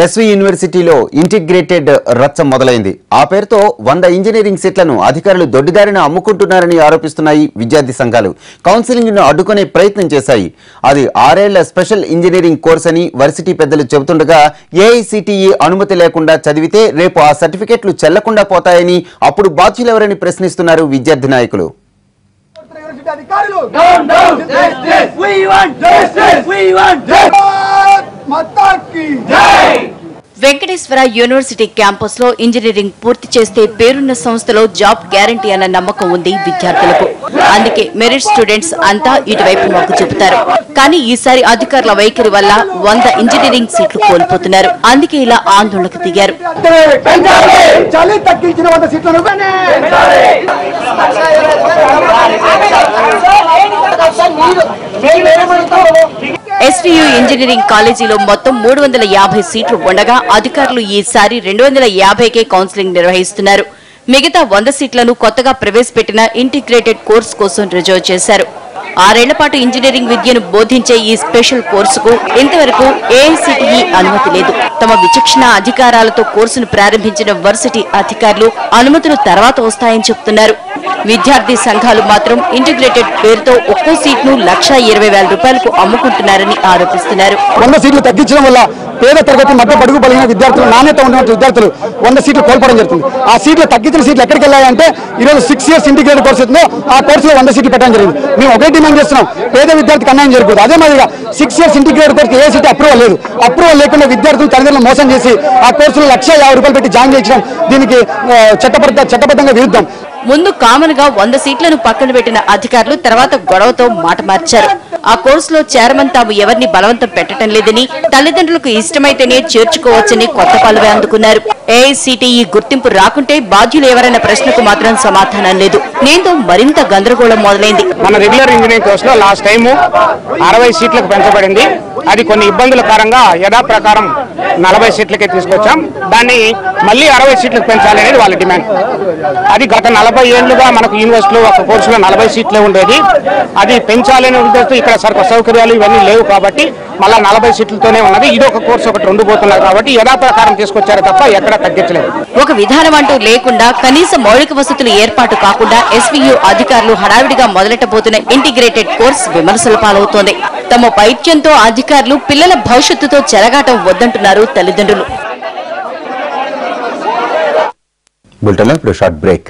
SV యూనివర్సిటీలో integrated రచ్చ మొదలైంది. ఆ పేరుతో 100 ఇంజనీరింగ్ సీట్లను అధికారులు దొడ్డిదారిన అమ్ముకుంటున్నారని ఆరోపిస్తున్నాయి విద్యార్థి సంఘాలు. కౌన్సిలింగ్ ను అడ్డుకునే ప్రయత్నం చేశాయి. అది 6 ఏళ్ల స్పెషల్ ఇంజనీరింగ్ కోర్స్ అని వర్సిటీ పెద్దలు చెబుతుండగా ఏఐసిటిఈ అనుమతి లేకుండా చదివితే రేపు ఆ సర్టిఫికెట్లు చెల్లకుండా పోతాయని అప్పుడు బాధ్యులెవరని ప్రశ్నిస్తున్నారు విద్యార్థి నాయకులు. వెంకటేశ్వర యూనివర్సిటీ క్యాంపస్ లో ఇంజనీరింగ్ పూర్తి చేస్తే పేరున్న సంస్థలో జాబ్ గ్యారంటీ అన్న నమ్మకం ఉంది విద్యార్థులకు. అందుకే మెరిట్ స్టూడెంట్స్ అంతా ఇటువైపు మొగ్గు చూపుతారు. కానీ ఈసారి అధికారుల వైఖరి వల్ల 100 ఇంజనీరింగ్ సీట్లు కోల్పోతున్నారు. అందుకే ఇలా ఆందోళనకు దిగారు. ఎస్వియు ఇంజనీరింగ్ కాలేజీలో మొత్తం 350 సీట్లు ఉండగా అధికారులు ఈసారి 250కే కౌన్సిలింగ్ నిర్వహిస్తున్నారు. మిగతా 100 సీట్లను కొత్తగా ప్రవేశపెట్టిన ఇంటిగ్రేటెడ్ కోర్సు కోసం రిజర్వ్ చేశారు. 6 ఏళ్ల పాటు ఇంజనీరింగ్ విద్యను బోధించే ఈ స్పెషల్ కోర్సుకు ఇంతవరకు ఏఐసిటిఈ అనుమతి లేదు. తమ విచక్షణ అధికారాలతో కోర్సును ప్రారంభించిన వర్సిటీ అధికారులు అనుమతులు తర్వాత వస్తాయని చెబుతున్నారు. విద్యార్థి సంఘాలు మాత్రం ఇంటిగ్రేటెడ్ పేరుతో ఒక్కో సీట్ను 1,20,000 రూపాయలకు అమ్ముకుంటున్నారని ఆరోపిస్తున్నారు. 100 సీట్లు తగ్గించడం వల్ల పేద తరగతి మధ్య బడుగు బలిగిన విద్యార్థులు, నాణ్యత ఉన్నటువంటి విద్యార్థులు 100 సీట్లు కోల్పోవడం జరుగుతుంది. ఆ సీట్లు తగ్గించిన సీట్లు ఎక్కడికి వెళ్ళాయంటే ఈరోజు 6 ఇయర్స్ ఇంటిగ్రేటెడ్ కోర్సు ఉందో ఆ కోర్సులో 100 సీట్లు పెట్టడం జరిగింది. మేము ఒకటే డిమాండ్ చేస్తున్నాం, పేద విద్యార్థికి అన్యాయం జరగకూడదు. అదే మాదిరిగా 6 ఇయర్స్ ఇంటిగ్రేటెడ్ కోర్సు ఏ సీట్ అప్రూవల్ లేదు. అప్రూవల్ లేకుండా విద్యార్థులు తల్లిదండ్రులు మోసం చేసి ఆ కోర్సులో 1,50,000 రూపాయలు పెట్టి జాయిన్ చేయించడం దీనికి చట్టబద్ధంగా విరుద్ధం. ముందు కామన్ గా 100 సీట్లను పక్కన పెట్టిన అధికారులు తర్వాత గొడవతో మాట మార్చారు. ఆ కోర్సులో చేరమని తాము ఎవరిని బలవంతం పెట్టడం లేదని, తల్లిదండ్రులకు ఇష్టమైతేనే చేర్చుకోవచ్చని కొత్త పలువే అందుకున్నారు. ఏఐసిటిఈ గుర్తింపు రాకుంటే బాధ్యులు ఎవరైన ప్రశ్నకు మాత్రం సమాధానం లేదు. దీంతో మరింత గందరగోళం మొదలైంది. మన రెగ్యులర్ ఇంజనీరింగ్ కోర్సులో లాస్ట్ టైం 60 సీట్లకు పెంచబడింది. అది కొన్ని ఇబ్బందుల కారణంగా యథాప్రకారం 40 సీట్లకే తీసుకొచ్చాం. దాన్ని మళ్ళీ 60 సీట్లకు పెంచాలి అనేది వాళ్ళ డిమాండ్. అది గత 40 ఏళ్లుగా మనకు యూనివర్సిటీలో ఒక కోర్సులో 40 సీట్లే ఉండేది. అది పెంచాలనే ఉద్దేశంతో ఇక్కడ సౌకర్యాలు ఇవన్నీ లేవు కాబట్టి మళ్ళీ 40 సీట్లతోనే ఉన్నది. ఇది ఒక కోర్సు ఒకటి 2 పోతున్నారు కాబట్టి యథాప్రకారం తీసుకొచ్చారు తప్ప ఎక్కడా తగ్గించలేదు. ఒక విధానం అంటూ లేకుండా, కనీస మౌలిక వసతులు ఏర్పాటు కాకుండా ఎస్వియు అధికారులు హడావిడిగా మొదలెట్టబోతున్న ఇంటిగ్రేటెడ్ కోర్స్ విమర్శల పాలవుతోంది. తమ పైత్యంతో అధికారులు పిల్లల భవిష్యత్తుతో చెలగాటం వద్దంటున్నారు తల్లిదండ్రులు. బులెటిన్లో ఇప్పుడు షార్ట్ బ్రేక్.